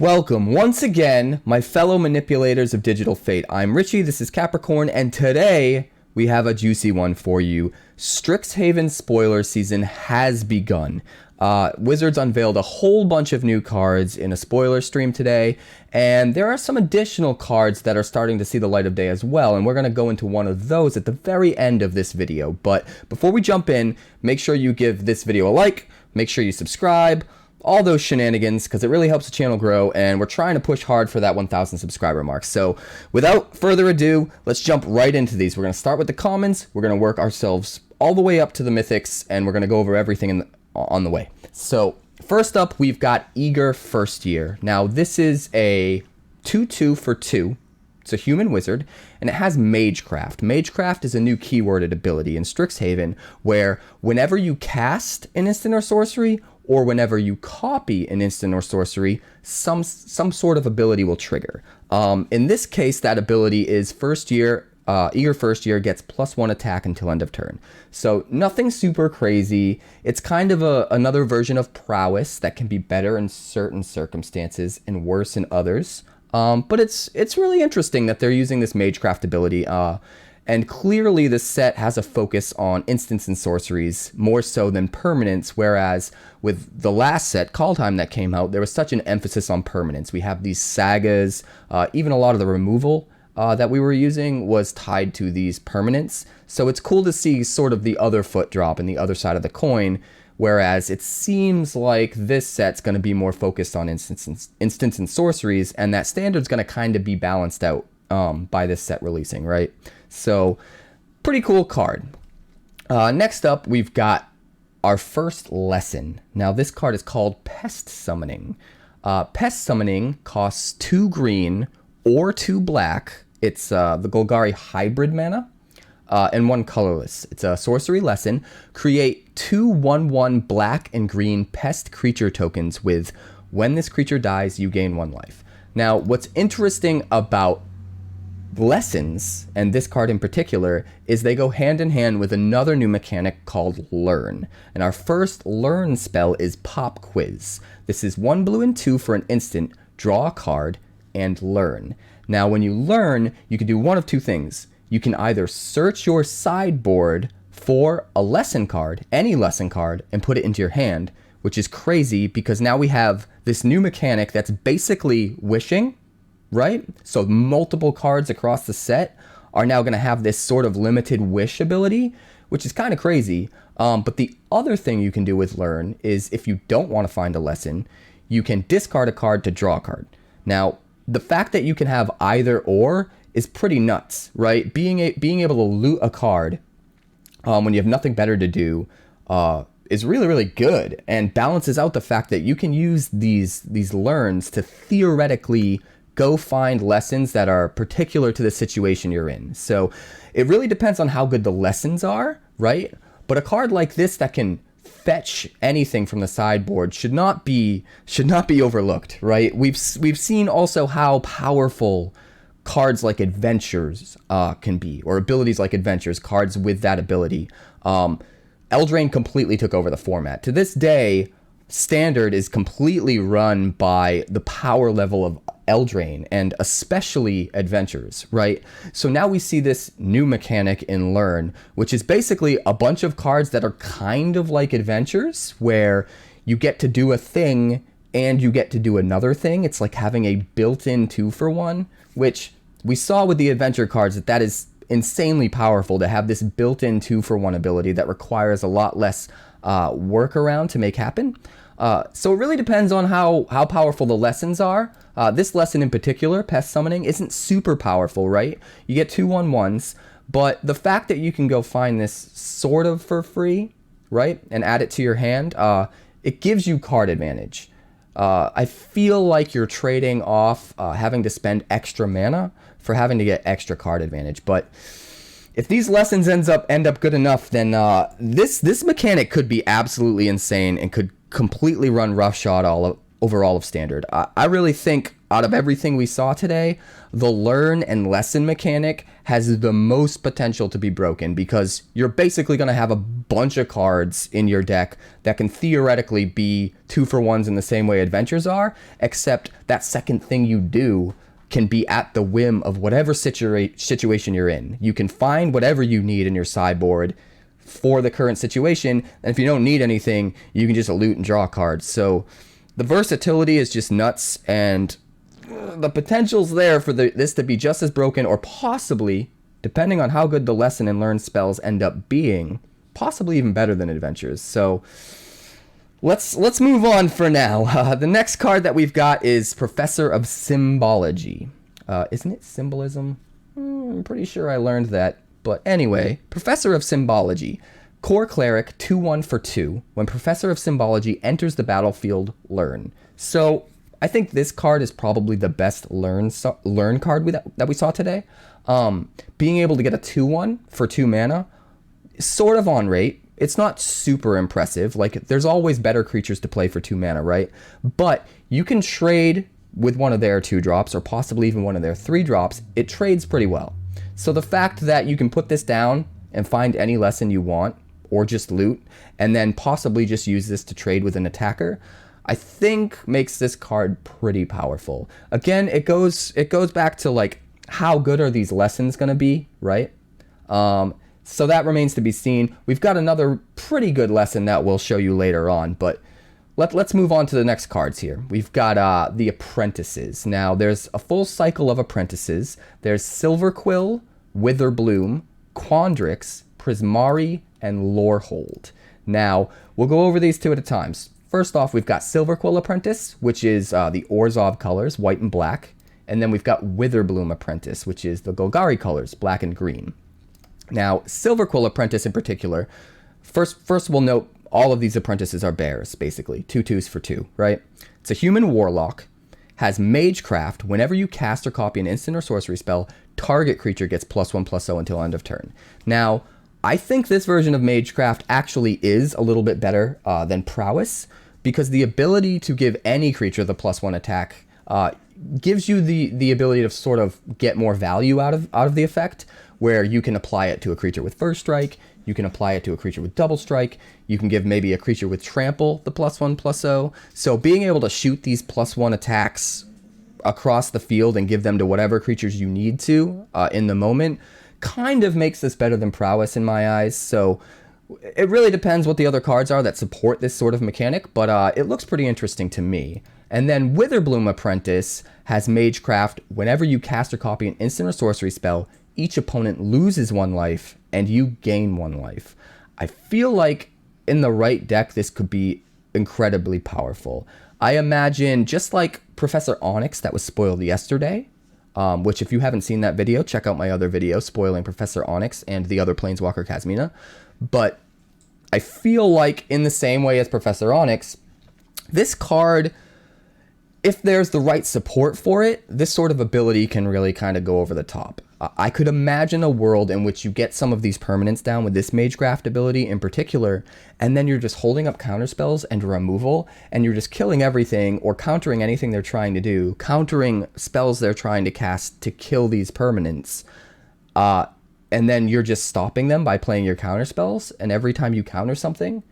Welcome once again, my fellow manipulators of digital fate. I'm Richie, this is Capricorn, and today we have a juicy one for you. Strixhaven spoiler season has begun. Wizards unveiled a whole bunch of new cards in a spoiler stream today, and there are some additional cards that are starting to see the light of day as well, and we're going to go into one of those at the very end of this video. But before we jump in, make sure you give this video a like, make sure you subscribe, all those shenanigans, because it really helps the channel grow, and we're trying to push hard for that 1,000 subscriber mark. So without further ado, let's jump right into these. We're going to start with the commons, we're going to work ourselves all the way up to the mythics, and we're going to go over everything on the way. So first up, we've got Eager First Year. Now this is a 2/2 for 2. It's a human wizard, and it has Magecraft. Magecraft is a new keyworded ability in Strixhaven, where whenever you cast an instant or sorcery, or whenever you copy an instant or sorcery, some sort of ability will trigger. In this case, that ability is First Year. Eager First Year gets +1 attack until end of turn. So nothing super crazy. It's kind of another version of Prowess that can be better in certain circumstances and worse in others. But it's really interesting that they're using this Magecraft ability. And clearly the set has a focus on instants and sorceries more so than permanents, whereas with the last set, Call Time, that came out, there was such an emphasis on permanents. We have these sagas, even a lot of the removal that we were using was tied to these permanents. So it's cool to see sort of the other foot drop and the other side of the coin, whereas it seems like this set's going to be more focused on instants and sorceries, and that standard's going to kind of be balanced out by this set releasing, right? So pretty cool card. Next up, we've got our first lesson. Now this card is called Pest Summoning. Pest Summoning costs 2 green or 2 black. It's the Golgari hybrid mana and 1 colorless. It's a sorcery lesson. Create 2 1/1 black and green pest creature tokens with, when this creature dies, you gain 1 life. Now what's interesting about lessons, and this card in particular, is they go hand in hand with another new mechanic called Learn. And our first Learn spell is Pop Quiz. This is 1 blue and 2 for an instant, draw a card, and learn. Now when you learn, you can do one of 2 things. You can either search your sideboard for a lesson card, any lesson card, and put it into your hand, which is crazy because now we have this new mechanic that's basically wishing, right? So multiple cards across the set are now going to have this sort of limited wish ability, which is kind of crazy. But the other thing you can do with Learn is, if you don't want to find a lesson, you can discard a card to draw a card. Now, the fact that you can have either or is pretty nuts, right? Being able to loot a card when you have nothing better to do is really, really good, and balances out the fact that you can use these learns to theoretically go find lessons that are particular to the situation you're in. So it really depends on how good the lessons are, right? But a card like this that can fetch anything from the sideboard should not be overlooked, right? We've seen also how powerful cards like Adventures can be, or abilities like Adventures, cards with that ability. Eldraine completely took over the format. To this day, Standard is completely run by the power level of Eldraine, and especially Adventures, right? So now we see this new mechanic in Learn, which is basically a bunch of cards that are kind of like Adventures, where you get to do a thing and you get to do another thing. It's like having a built-in 2-for-1, which we saw with the adventure cards that is insanely powerful, to have this built-in 2-for-1 ability that requires a lot less workaround to make happen. So it really depends on how powerful the lessons are. This lesson in particular, Pest Summoning, isn't super powerful, right? You get 2 1/1s, but the fact that you can go find this sort of for free, right, and add it to your hand, it gives you card advantage. I feel like you're trading off having to spend extra mana for having to get extra card advantage, but if these lessons end up good enough, then this mechanic could be absolutely insane and could completely run roughshod over all of Standard. I really think out of everything we saw today, the learn and lesson mechanic has the most potential to be broken, because you're basically going to have a bunch of cards in your deck that can theoretically be 2-for-1s in the same way adventures are, except that second thing you do can be at the whim of whatever situation you're in. You can find whatever you need in your sideboard for the current situation, and if you don't need anything, you can just loot and draw cards. So the versatility is just nuts, and the potential's there for this to be just as broken, or possibly, depending on how good the lesson and learn spells end up being, possibly even better than adventures. So let's move on for now. The next card that we've got is Professor of Symbology. Isn't it symbolism? I'm pretty sure I learned that. But anyway, Professor of Symbology. Core Cleric, 2/1 for 2. When Professor of Symbology enters the battlefield, learn. So I think this card is probably the best learn card that we saw today. Being able to get a 2/1 for 2 mana, sort of on rate. It's not super impressive. Like, there's always better creatures to play for 2 mana, right? But you can trade with one of their 2-drops, or possibly even one of their 3-drops. It trades pretty well. So the fact that you can put this down and find any lesson you want, or just loot, and then possibly just use this to trade with an attacker, I think makes this card pretty powerful. Again, it goes back to, like, how good are these lessons going to be, right? So that remains to be seen. We've got another pretty good lesson that we'll show you later on, but let's move on to the next cards here. We've got the Apprentices. Now, there's a full cycle of Apprentices. There's Silverquil, Witherbloom, Quandrick, Prismari, and Lorehold. Now, we'll go over these 2 at a time. First off, we've got Silverquil Apprentice, which is the Orzhov colors, white and black. And then we've got Witherbloom Apprentice, which is the Golgari colors, black and green. Now, Silverquil Apprentice in particular, first we'll note all of these apprentices are bears, basically. 2/2s for 2, right? It's a human warlock, has Magecraft. Whenever you cast or copy an instant or sorcery spell, target creature gets +1/+0 until end of turn. Now, I think this version of Magecraft actually is a little bit better than Prowess, because the ability to give any creature the +1 attack gives you the ability to sort of get more value out of the effect, where you can apply it to a creature with first strike, you can apply it to a creature with double strike, you can give maybe a creature with trample the +1/+0. So being able to shoot these +1 attacks across the field and give them to whatever creatures you need to in the moment kind of makes this better than Prowess in my eyes. So it really depends what the other cards are that support this sort of mechanic, but it looks pretty interesting to me. And then Witherbloom Apprentice has Magecraft. Whenever you cast or copy an instant or sorcery spell, each opponent loses 1 life and you gain 1 life. I feel like in the right deck, this could be incredibly powerful. I imagine, just like Professor Onyx that was spoiled yesterday, which if you haven't seen that video, check out my other video spoiling Professor Onyx and the other Planeswalker Kasmina. But I feel like in the same way as Professor Onyx, this card, if there's the right support for it, this sort of ability can really kind of go over the top. I could imagine a world in which you get some of these permanents down with this Magecraft ability in particular, and then you're just holding up counterspells and removal, and you're just killing everything or countering anything they're trying to do, countering spells they're trying to cast to kill these permanents, and then you're just stopping them by playing your counterspells, and every time you counter something,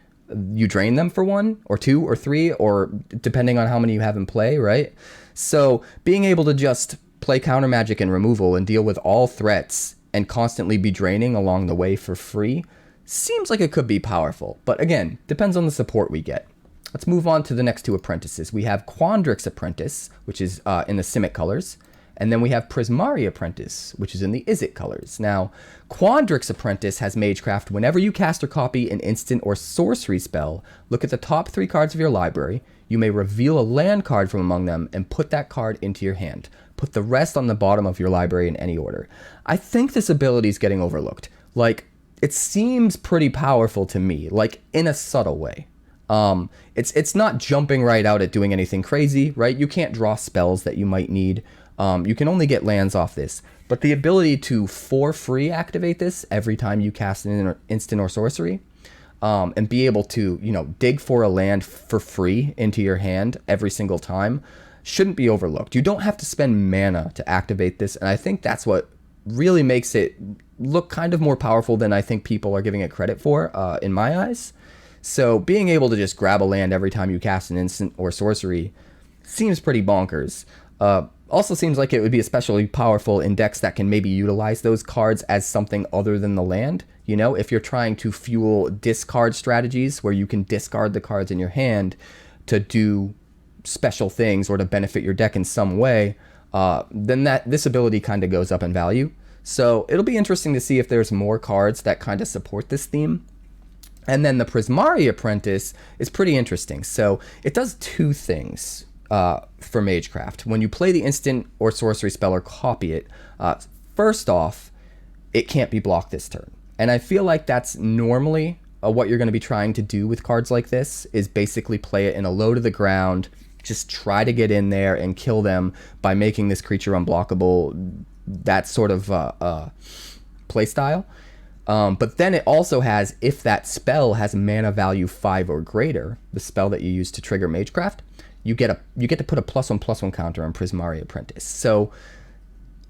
you drain them for 1 or 2 or 3, or depending on how many you have in play, right? So being able to just play counter magic and removal and deal with all threats and constantly be draining along the way for free seems like it could be powerful. But again, depends on the support we get. Let's move on to the next 2 apprentices. We have Quandrick Apprentice, which is in the Simic colors. And then we have Prismari Apprentice, which is in the Izzet colors. Now, Quandrick Apprentice has Magecraft. Whenever you cast or copy an instant or sorcery spell, look at the top 3 cards of your library. You may reveal a land card from among them and put that card into your hand. Put the rest on the bottom of your library in any order. I think this ability is getting overlooked. Like, it seems pretty powerful to me, like in a subtle way. It's not jumping right out at doing anything crazy, right? You can't draw spells that you might need. You can only get lands off this. But the ability to, for free, activate this every time you cast an instant or sorcery, and be able to, dig for a land for free into your hand every single time, shouldn't be overlooked. You don't have to spend mana to activate this, and I think that's what really makes it look kind of more powerful than I think people are giving it credit for, in my eyes. So being able to just grab a land every time you cast an instant or sorcery seems pretty bonkers. Also seems like it would be especially powerful in decks that can maybe utilize those cards as something other than the land. You know, if you're trying to fuel discard strategies where you can discard the cards in your hand to do special things or to benefit your deck in some way, then this ability kind of goes up in value. So it'll be interesting to see if there's more cards that kind of support this theme. And then the Prismari Apprentice is pretty interesting. So it does two things for Magecraft. When you play the instant or sorcery spell or copy it, first off, it can't be blocked this turn. And I feel like that's normally what you're going to be trying to do with cards like this, is basically play it in a low to the ground, just try to get in there and kill them by making this creature unblockable, that sort of play style. But then it also has, if that spell has mana value 5 or greater, the spell that you use to trigger Magecraft, you get to put a +1/+1 counter on Prismari Apprentice. So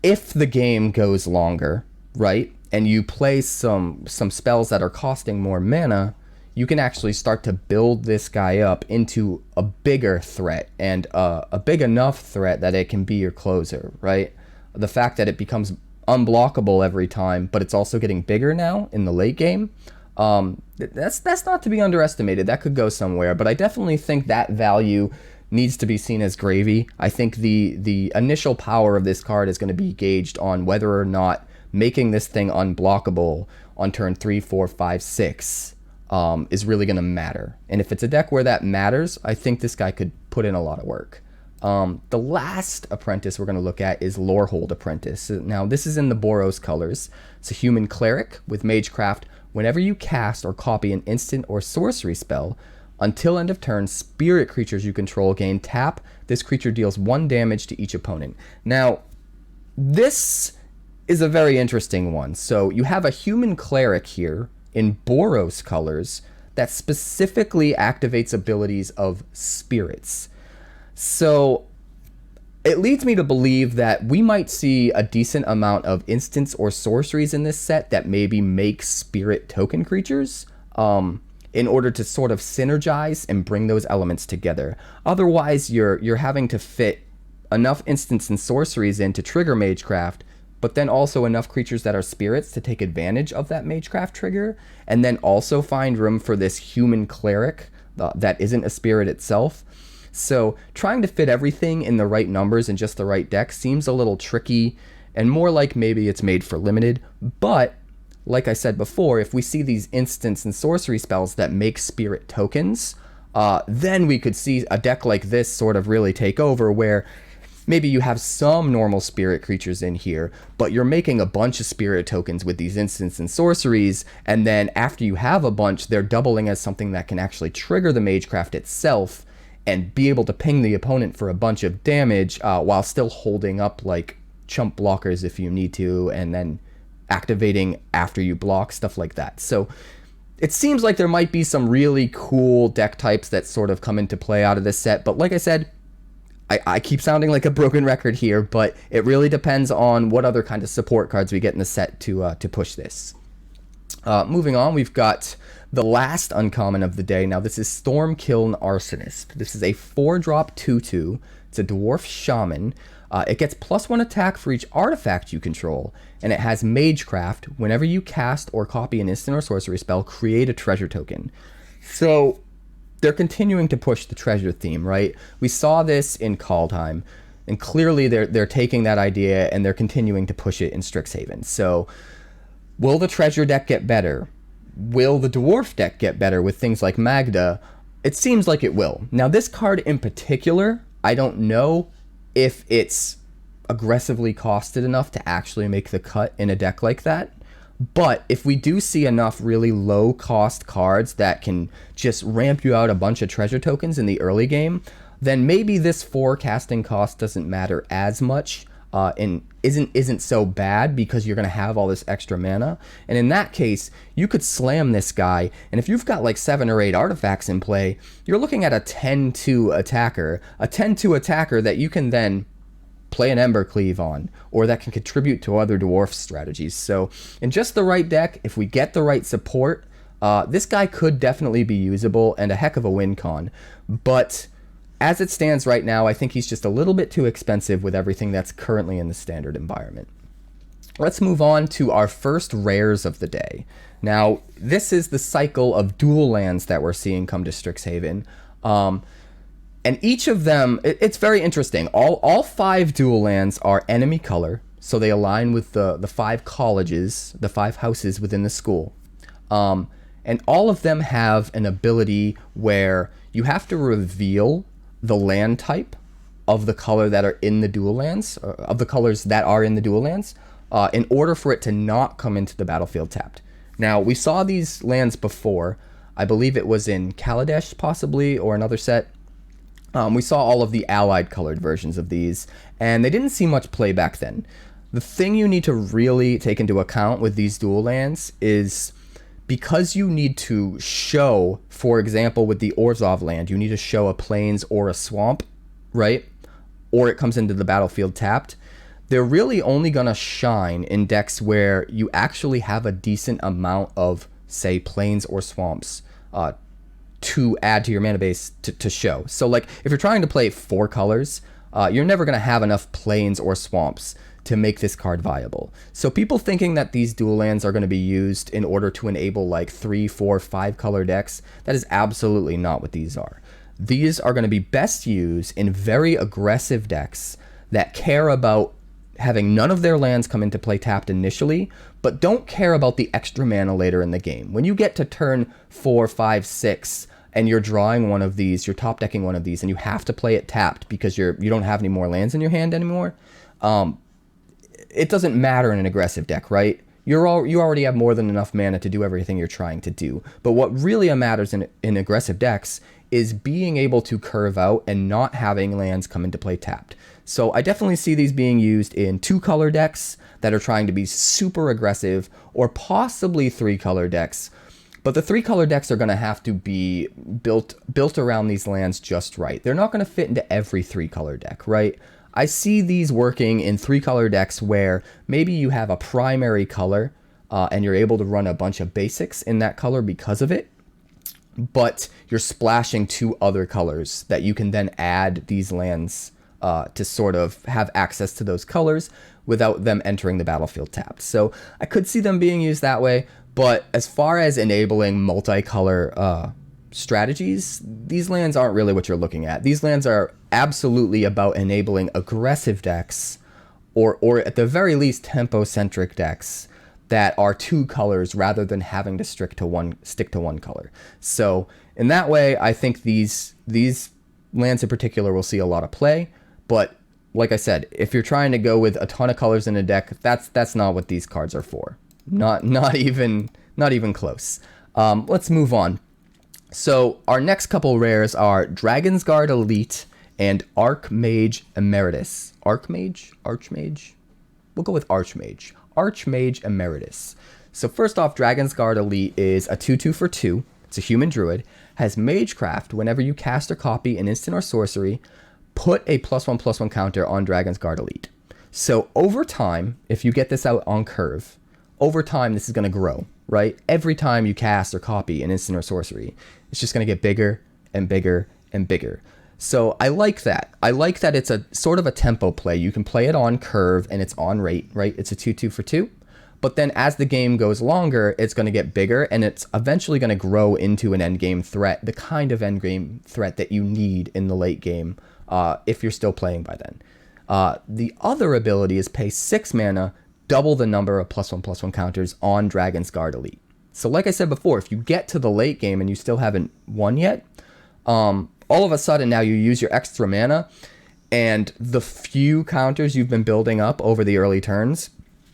if the game goes longer, right, and you play some spells that are costing more mana, you can actually start to build this guy up into a bigger threat, and a big enough threat that it can be your closer, right? The fact that it becomes unblockable every time, but it's also getting bigger now in the late game, that's not to be underestimated. That could go somewhere, but I definitely think that value needs to be seen as gravy. I think the initial power of this card is going to be gauged on whether or not making this thing unblockable on turn 3, 4, 5, 6 is really going to matter. And if it's a deck where that matters, I think this guy could put in a lot of work. The last apprentice we're going to look at is Lorehold Apprentice. Now, this is in the Boros colors. It's a human cleric with Magecraft. Whenever you cast or copy an instant or sorcery spell, until end of turn, spirit creatures you control gain tap. This creature deals 1 damage to each opponent. Now, this is a very interesting one. So you have a human cleric here in Boros colors that specifically activates abilities of spirits. So it leads me to believe that we might see a decent amount of instants or sorceries in this set that maybe make spirit token creatures, in order to sort of synergize and bring those elements together. Otherwise, you're having to fit enough instants and sorceries in to trigger Magecraft, but then also enough creatures that are spirits to take advantage of that Magecraft trigger, and then also find room for this human cleric that isn't a spirit itself. So trying to fit everything in the right numbers and just the right deck seems a little tricky, and more like maybe it's made for limited. But like I said before, if we see these instants and sorcery spells that make spirit tokens, then we could see a deck like this sort of really take over, where maybe you have some normal spirit creatures in here, but you're making a bunch of spirit tokens with these instants and sorceries, and then after you have a bunch, they're doubling as something that can actually trigger the Magecraft itself and be able to ping the opponent for a bunch of damage, while still holding up like chump blockers if you need to, and then activating after you block, stuff like that. So it seems like there might be some really cool deck types that sort of come into play out of this set, but like I said, I keep sounding like a broken record here, but it really depends on what other kind of support cards we get in the set to push this. Moving on, we've got the last uncommon of the day. Now, this is Stormkiln Arsonist. This is a 4-drop 2/2. It's a dwarf shaman. It gets +1 attack for each artifact you control, and it has Magecraft. Whenever you cast or copy an instant or sorcery spell, create a treasure token. So they're continuing to push the treasure theme, right? We saw this in Kaldheim, and clearly they're taking that idea and they're continuing to push it in Strixhaven. So will the treasure deck get better? Will the dwarf deck get better with things like Magda? It seems like it will. Now, this card in particular, I don't know if it's aggressively costed enough to actually make the cut in a deck like that. But if we do see enough really low cost cards that can just ramp you out a bunch of treasure tokens in the early game, then maybe this forecasting cost doesn't matter as much. and isn't so bad because you're going to have all this extra mana. And in that case, you could slam this guy, and if you've got like 7 or 8 artifacts in play, you're looking at a 10-2 attacker. A 10-2 attacker that you can then play an Embercleave on, or that can contribute to other dwarf strategies. So in just the right deck, if we get the right support, this guy could definitely be usable and a heck of a win con. But as it stands right now, I think he's just a little bit too expensive with everything that's currently in the standard environment. Let's move on to our first rares of the day. Now, this is the cycle of dual lands that we're seeing come to Strixhaven. And each of them, it's very interesting. All 5 dual lands are enemy color, so they align with the 5 colleges, the 5 houses within the school. And all of them have an ability where you have to reveal the land type of the color that are in the dual lands, of the colors that are in the dual lands, in order for it to not come into the battlefield tapped. Now, we saw these lands before. I believe it was in Kaladesh, possibly, or another set. We saw all of the allied colored versions of these, and they didn't see much play back then. The thing you need to really take into account with these dual lands is, because you need to show, for example, with the Orzhov land, you need to show a plains or a swamp, right? Or it comes into the battlefield tapped. They're really only going to shine in decks where you actually have a decent amount of, say, plains or swamps to add to your mana base to show. So, like, if you're trying to play 4 colors, you're never going to have enough plains or swamps to make this card viable. So people thinking that these dual lands are going to be used in order to enable like 3, 4, 5 color decks, that is absolutely not what these are. These are going to be best used in very aggressive decks that care about having none of their lands come into play tapped initially, but don't care about the extra mana later in the game. When you get to turn 4, 5, 6, and you're drawing one of these, you're top decking one of these, and you have to play it tapped because you don't have any more lands in your hand anymore, it doesn't matter in an aggressive deck, right? You already have more than enough mana to do everything you're trying to do. But what really matters in aggressive decks is being able to curve out and not having lands come into play tapped. So I definitely see these being used in 2-color decks that are trying to be super aggressive, or possibly 3-color decks. But the 3-color decks are going to have to be built around these lands just right. They're not going to fit into every 3-color deck, right? I see these working in 3-color decks where maybe you have a primary color and you're able to run a bunch of basics in that color because of it, but you're splashing 2 other colors that you can then add these lands to sort of have access to those colors without them entering the battlefield tapped. So I could see them being used that way, but as far as enabling multicolor strategies, these lands aren't really what you're looking at. These lands are absolutely about enabling aggressive decks, or at the very least tempo-centric decks that are 2 colors rather than having to stick to one color. So in that way, I think these lands in particular will see a lot of play. But like I said, if you're trying to go with a ton of colors in a deck, that's not what these cards are for. Not even close. Let's move on. So our next couple rares are Dragon's Guard Elite and Archmage Emeritus. Archmage? We'll go with Archmage. Archmage Emeritus. So first off, Dragon's Guard Elite is a 2/2 for 2. It's a human druid. Has Magecraft. Whenever you cast or copy an instant or sorcery, put a +1/+1 counter on Dragon's Guard Elite. So over time, if you get this out on curve, over time this is going to grow, right? Every time you cast or copy an instant or sorcery, it's just going to get bigger and bigger and bigger. So I like that. I like that it's a sort of a tempo play. You can play it on curve and it's on rate, right? It's a 2/2 for 2. But then as the game goes longer, it's going to get bigger and it's eventually going to grow into an endgame threat, the kind of endgame threat that you need in the late game if you're still playing by then. The other ability is pay 6 mana, double the number of +1/+1 counters on Dragon's Guard Elite. So like I said before, if you get to the late game and you still haven't won yet, all of a sudden now you use your extra mana and the few counters you've been building up over the early turns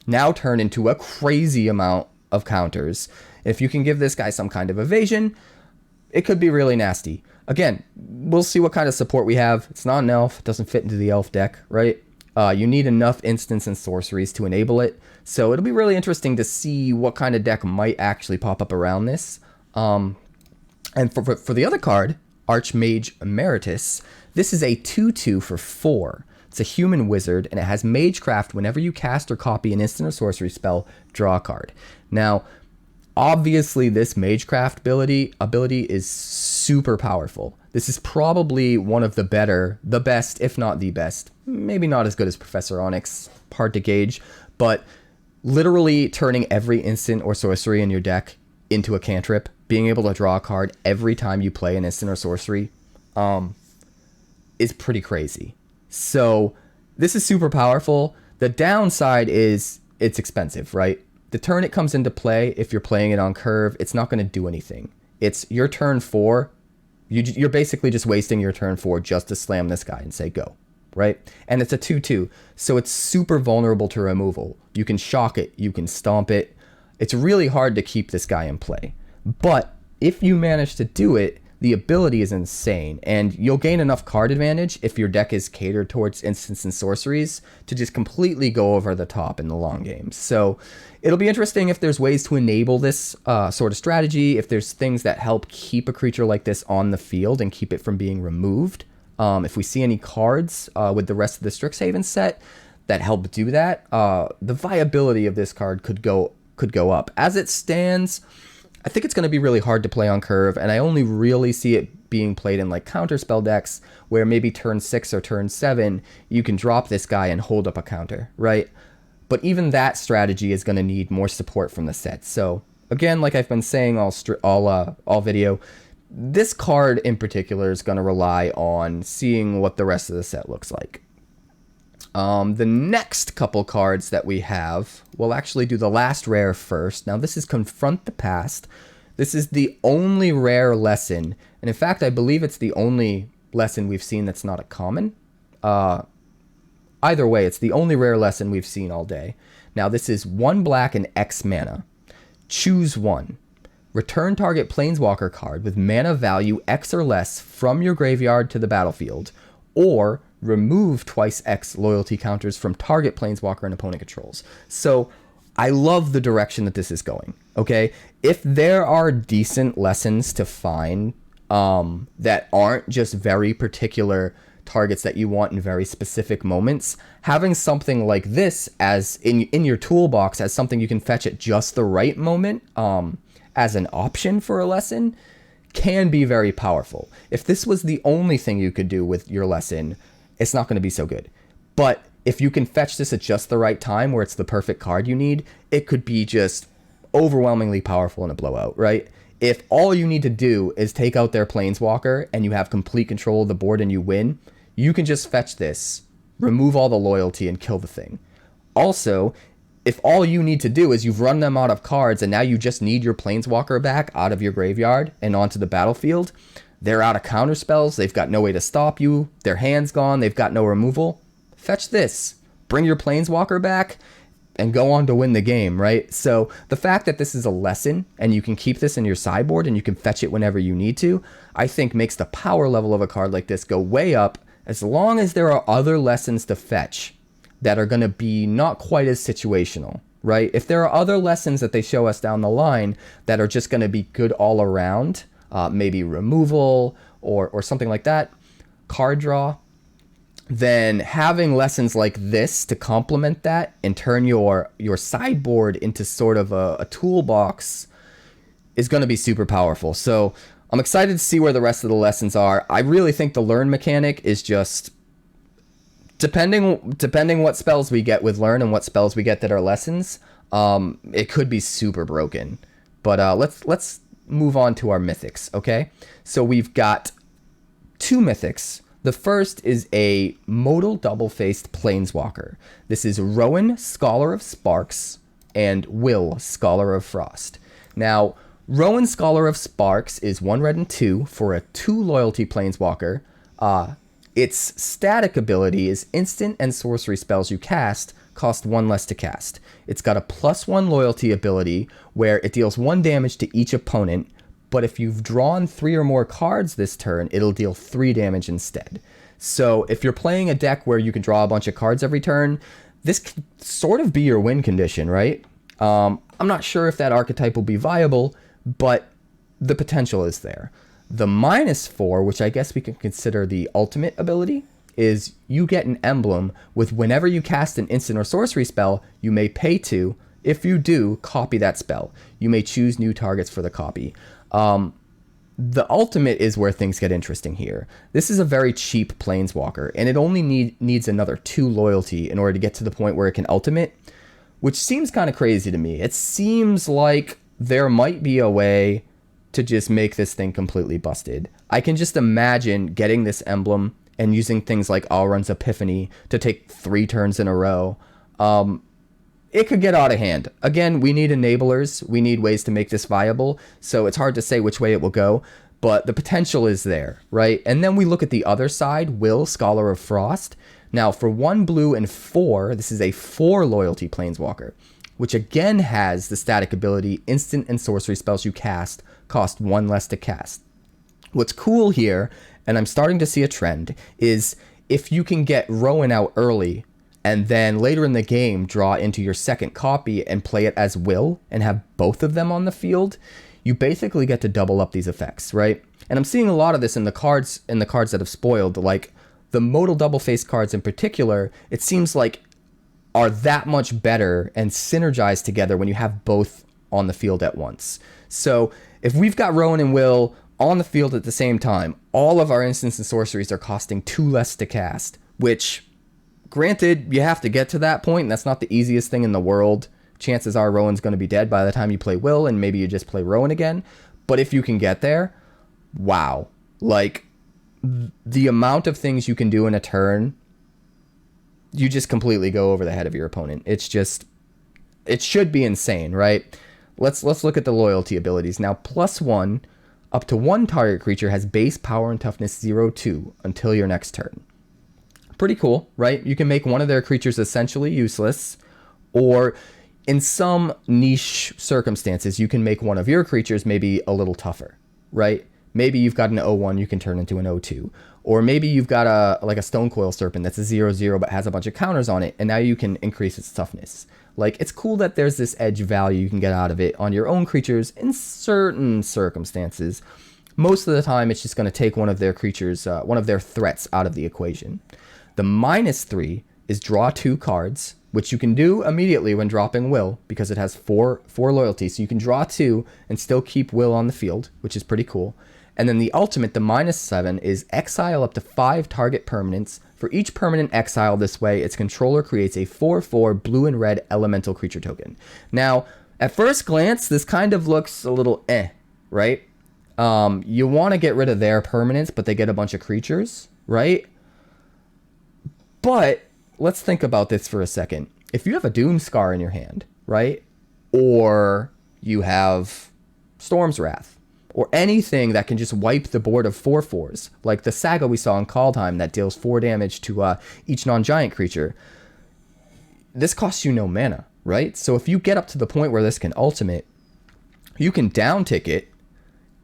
now turn into a crazy amount of counters. If you can give this guy some kind of evasion, it could be really nasty. Again, we'll see what kind of support we have. It's not an elf, it doesn't fit into the elf deck, right? You need enough instants and sorceries to enable it. So it'll be really interesting to see what kind of deck might actually pop up around this. And for the other card, Archmage Emeritus, this is a 2/2 for 4. It's a human wizard, and it has Magecraft. Whenever you cast or copy an instant or sorcery spell, draw a card. Now, obviously, this Magecraft ability is super powerful. This is probably one of the best, if not the best. Maybe not as good as Professor Onyx, hard to gauge, but literally turning every instant or sorcery in your deck into a cantrip, being able to draw a card every time you play an instant or sorcery, is pretty crazy. So this is super powerful. The downside is it's expensive, right? The turn it comes into play, if you're playing it on curve, it's not going to do anything. It's your turn 4. You're basically just wasting your turn 4 just to slam this guy and say go, right? And it's a 2/2, so it's super vulnerable to removal. You can shock it, you can stomp it. It's really hard to keep this guy in play. But if you manage to do it, the ability is insane, and you'll gain enough card advantage if your deck is catered towards instants and sorceries to just completely go over the top in the long game. So it'll be interesting if there's ways to enable this sort of strategy, if there's things that help keep a creature like this on the field and keep it from being removed. If we see any cards with the rest of the Strixhaven set that help do that, the viability of this card could go up. As it stands, I think it's going to be really hard to play on curve, and I only really see it being played in like counterspell decks where maybe turn 6 or turn 7 you can drop this guy and hold up a counter, right? But even that strategy is going to need more support from the set. So again, like I've been saying all video, this card in particular is going to rely on seeing what the rest of the set looks like. The next couple cards that we have, we'll actually do the last rare first. Now this is Confront the Past. This is the only rare lesson, and in fact I believe it's the only lesson we've seen that's not a common. Either way, it's the only rare lesson we've seen all day. Now this is 1 black and X mana. Choose one. Return target Planeswalker card with mana value X or less from your graveyard to the battlefield, or remove twice X loyalty counters from target Planeswalker and opponent controls. So I love the direction that this is going, okay? If there are decent lessons to find that aren't just very particular targets that you want in very specific moments, having something like this as in your toolbox as something you can fetch at just the right moment as an option for a lesson can be very powerful. If this was the only thing you could do with your lesson, it's not going to be so good. But if you can fetch this at just the right time where it's the perfect card you need, it could be just overwhelmingly powerful in a blowout, right? If all you need to do is take out their Planeswalker and you have complete control of the board and you win, you can just fetch this, remove all the loyalty, and kill the thing. Also, if all you need to do is you've run them out of cards and now you just need your Planeswalker back out of your graveyard and onto the battlefield, they're out of counter spells, they've got no way to stop you, their hand's gone, they've got no removal, fetch this, bring your Planeswalker back, and go on to win the game, right? So the fact that this is a lesson and you can keep this in your sideboard and you can fetch it whenever you need to, I think makes the power level of a card like this go way up, as long as there are other lessons to fetch that are going to be not quite as situational, right? If there are other lessons that they show us down the line that are just going to be good all around, maybe removal or something like that, card draw, then having lessons like this to complement that and turn your sideboard into sort of a toolbox is going to be super powerful. So I'm excited to see where the rest of the lessons are. I really think the learn mechanic is just, depending what spells we get with learn and what spells we get that are lessons, it could be super broken. But let's move on to our mythics, okay? So we've got 2 mythics. The first is a modal double-faced Planeswalker. This is Rowan, Scholar of Sparks, and Will, Scholar of Frost. Now, Rowan, Scholar of Sparks is 1 red and 2 for a 2 loyalty Planeswalker. Its static ability is instant and sorcery spells you cast cost 1 less to cast. It's got a +1 loyalty ability where it deals 1 damage to each opponent, but if you've drawn 3 or more cards this turn, it'll deal 3 damage instead. So if you're playing a deck where you can draw a bunch of cards every turn, this could sort of be your win condition, right? I'm not sure if that archetype will be viable, but the potential is there. The -4, which I guess we can consider the ultimate ability, is you get an emblem with whenever you cast an instant or sorcery spell, you may pay to. If you do, copy that spell. You may choose new targets for the copy. The ultimate is where things get interesting here. This is a very cheap planeswalker, and it only needs another 2 loyalty in order to get to the point where it can ultimate, which seems kind of crazy to me. It seems like there might be a way to just make this thing completely busted. I can just imagine getting this emblem and using things like Alrund's Epiphany to take 3 turns in a row. It could get out of hand. Again, we need enablers. We need ways to make this viable. So it's hard to say which way it will go, but the potential is there, right? And then we look at the other side, Will, Scholar of Frost. Now, for 1 blue and 4, this is a 4 loyalty planeswalker, which again has the static ability, instant and sorcery spells you cast cost 1 less to cast. What's cool here, and I'm starting to see a trend, is if you can get Rowan out early, and then later in the game, draw into your second copy and play it as Will and have both of them on the field, you basically get to double up these effects, right? And I'm seeing a lot of this in the cards that have spoiled, like the modal double face cards in particular. It seems like are that much better and synergize together when you have both on the field at once. So if we've got Rowan and Will on the field at the same time, all of our instants and sorceries are costing 2 less to cast, which, granted, you have to get to that point, and that's not the easiest thing in the world. Chances are Rowan's going to be dead by the time you play Will, and maybe you just play Rowan again. But if you can get there, wow. Like, the amount of things you can do in a turn, you just completely go over the head of your opponent. It's just, it should be insane, right? Let's look at the loyalty abilities. Now, +1, up to 1 target creature has base power and toughness 0-2 until your next turn. Pretty cool, right? You can make one of their creatures essentially useless, or in some niche circumstances, you can make one of your creatures maybe a little tougher, right? Maybe you've got an 0-1 you can turn into an 0-2, or maybe you've got a Stonecoil Serpent that's a 0-0 but has a bunch of counters on it, and now you can increase its toughness. Like, it's cool that there's this edge value you can get out of it on your own creatures in certain circumstances. Most of the time, it's just going to take one of their creatures, one of their threats out of the equation. The -3 is draw 2 cards, which you can do immediately when dropping Will, because it has 4 loyalty. So you can draw 2 and still keep Will on the field, which is pretty cool. And then the ultimate, the -7, is exile up to 5 target permanents. For each permanent exile this way, its controller creates a 4/4 blue and red elemental creature token. Now, at first glance, this kind of looks a little right? You want to get rid of their permanents, but they get a bunch of creatures, right? But let's think about this for a second. If you have a Doomscar in your hand, right? Or you have Storm's Wrath, or anything that can just wipe the board of 4/4s, like the Saga we saw in Kaldheim that deals 4 damage to each non-giant creature, this costs you no mana, right? So if you get up to the point where this can ultimate, you can downtick it,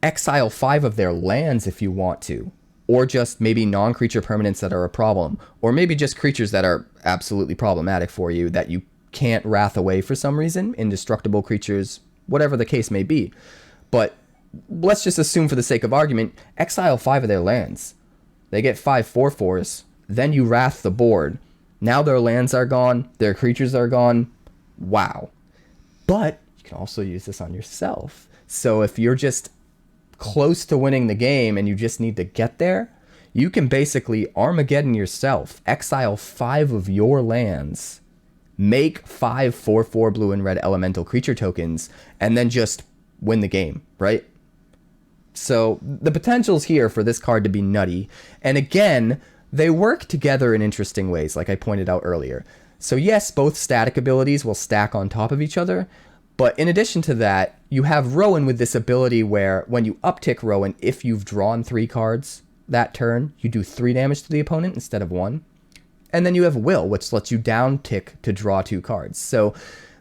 exile 5 of their lands if you want to, or just maybe non-creature permanents that are a problem, or maybe just creatures that are absolutely problematic for you that you can't wrath away for some reason, indestructible creatures, whatever the case may be. But let's just assume for the sake of argument, exile 5 of their lands. They get 5 4/4s, then you wrath the board. Now their lands are gone, their creatures are gone. Wow. But you can also use this on yourself. So if you're just close to winning the game and you just need to get there, you can basically Armageddon yourself, exile 5 of your lands, make 5 4/4 blue and red elemental creature tokens, and then just win the game, right? So the potential's here for this card to be nutty. And again, they work together in interesting ways, like I pointed out earlier. So yes, both static abilities will stack on top of each other, but in addition to that, you have Rowan with this ability where when you uptick Rowan, if you've drawn 3 cards that turn, you do 3 damage to the opponent instead of 1. And then you have Will, which lets you down tick to draw 2 cards. So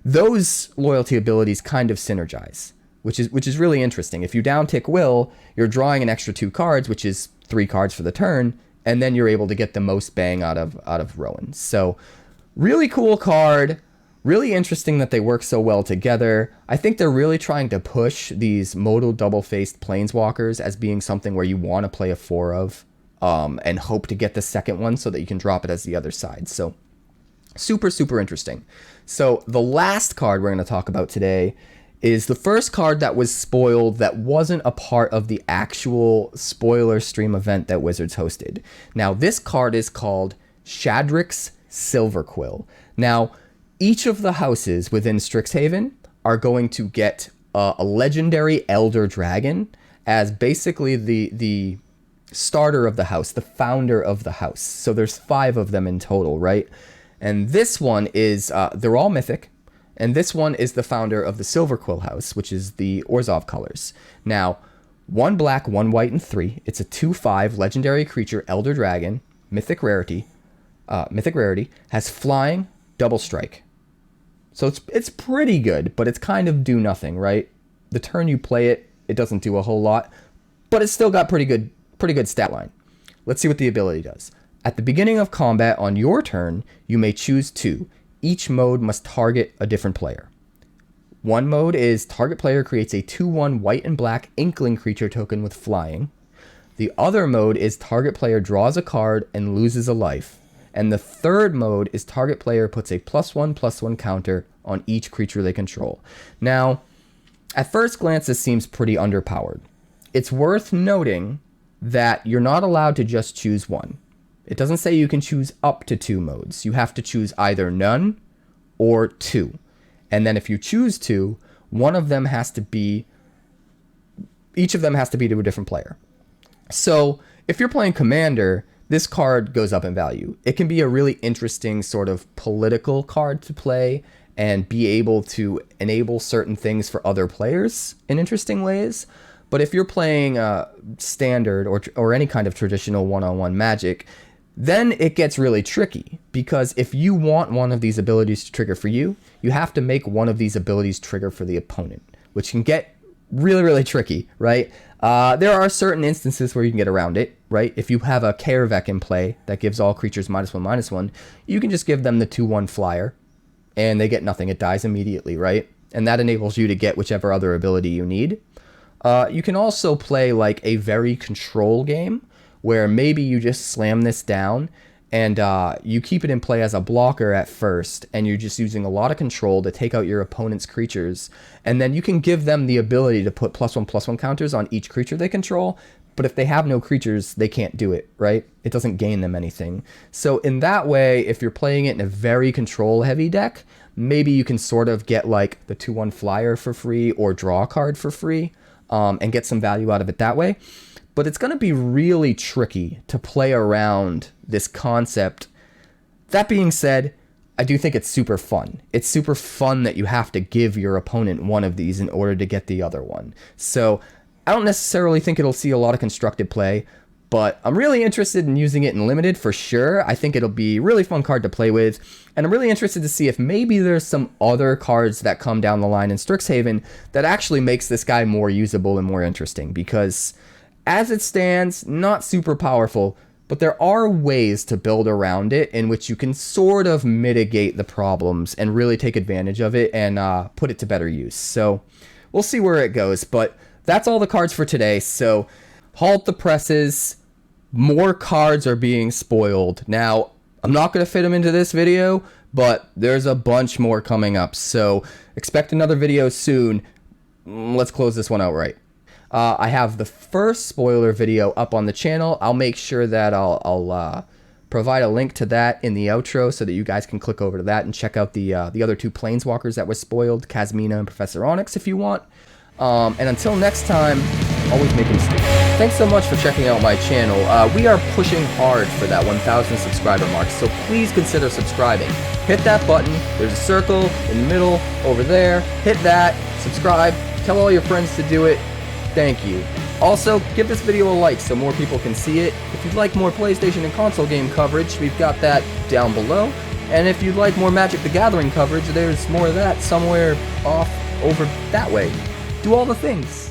those loyalty abilities kind of synergize, which is really interesting. If you down tick Will, you're drawing an extra 2 cards, which is 3 cards for the turn, and then you're able to get the most bang out of Rowan. So really cool card. Really interesting that they work so well together. I think they're really trying to push these modal double-faced planeswalkers as being something where you want to play a 4 of and hope to get the second one so that you can drop it as the other side. So super, super interesting. So the last card we're going to talk about today is the first card that was spoiled that wasn't a part of the actual spoiler stream event that Wizards hosted. Now, this card is called Shadrick's Silverquil. Now, each of the houses within Strixhaven are going to get a legendary Elder Dragon as basically the starter of the house, the founder of the house. So there's 5 of them in total, right? And this one is, they're all mythic. And this one is the founder of the Silverquil house, which is the Orzhov colors. Now, 1 black, 1 white, and 3. It's a 2/5 legendary creature, Elder Dragon, mythic rarity, has flying, double strike. So it's pretty good, but it's kind of do nothing, right? The turn you play it, it doesn't do a whole lot, but it's still got pretty good stat line. Let's see what the ability does. At the beginning of combat on your turn, you may choose 2. Each mode must target a different player. One mode is target player creates a 2/1 white and black Inkling creature token with flying. The other mode is target player draws a card and loses a life. And the third mode is target player puts a +1/+1 counter on each creature they control. Now, at first glance, this seems pretty underpowered. It's worth noting that you're not allowed to just choose one. It doesn't say you can choose up to 2 modes. You have to choose either none or 2. And then if you choose 2, each of them has to be to a different player. So if you're playing Commander, this card goes up in value. It can be a really interesting sort of political card to play and be able to enable certain things for other players in interesting ways. But if you're playing standard or any kind of traditional one-on-one Magic, then it gets really tricky, because if you want one of these abilities to trigger for you, you have to make one of these abilities trigger for the opponent, which can get really, really tricky, right? There are certain instances where you can get around it, right? If you have a Kaervek in play that gives all creatures -1/-1, you can just give them the 2/1 flyer, and they get nothing. It dies immediately, right? And that enables you to get whichever other ability you need. You can also play like a very control game, where maybe you just slam this down and you keep it in play as a blocker at first, and you're just using a lot of control to take out your opponent's creatures, and then you can give them the ability to put +1/+1 counters on each creature they control, but if they have no creatures, they can't do it, right? It doesn't gain them anything. So in that way, if you're playing it in a very control-heavy deck, maybe you can sort of get like the 2/1 flyer for free or draw a card for free, and get some value out of it that way. But it's going to be really tricky to play around this concept. That being said, I do think it's super fun. It's super fun that you have to give your opponent one of these in order to get the other one. So I don't necessarily think it'll see a lot of constructed play, but I'm really interested in using it in Limited for sure. I think it'll be a really fun card to play with, and I'm really interested to see if maybe there's some other cards that come down the line in Strixhaven that actually makes this guy more usable and more interesting, because as it stands, not super powerful, but there are ways to build around it in which you can sort of mitigate the problems and really take advantage of it and put it to better use. So we'll see where it goes, but that's all the cards for today. So halt the presses. More cards are being spoiled. Now, I'm not going to fit them into this video, but there's a bunch more coming up. So expect another video soon. Let's close this one out right. I have the first spoiler video up on the channel. I'll make sure that I'll provide a link to that in the outro so that you guys can click over to that and check out the other 2 planeswalkers that were spoiled, Kasmina and Professor Onyx, if you want. And until next time, always make a mistake. Thanks so much for checking out my channel. We are pushing hard for that 1,000 subscriber mark, so please consider subscribing. Hit that button. There's a circle in the middle over there. Hit that. Subscribe. Tell all your friends to do it. Thank you. Also, give this video a like so more people can see it. If you'd like more PlayStation and console game coverage, we've got that down below. And if you'd like more Magic the Gathering coverage, there's more of that somewhere off over that way. Do all the things.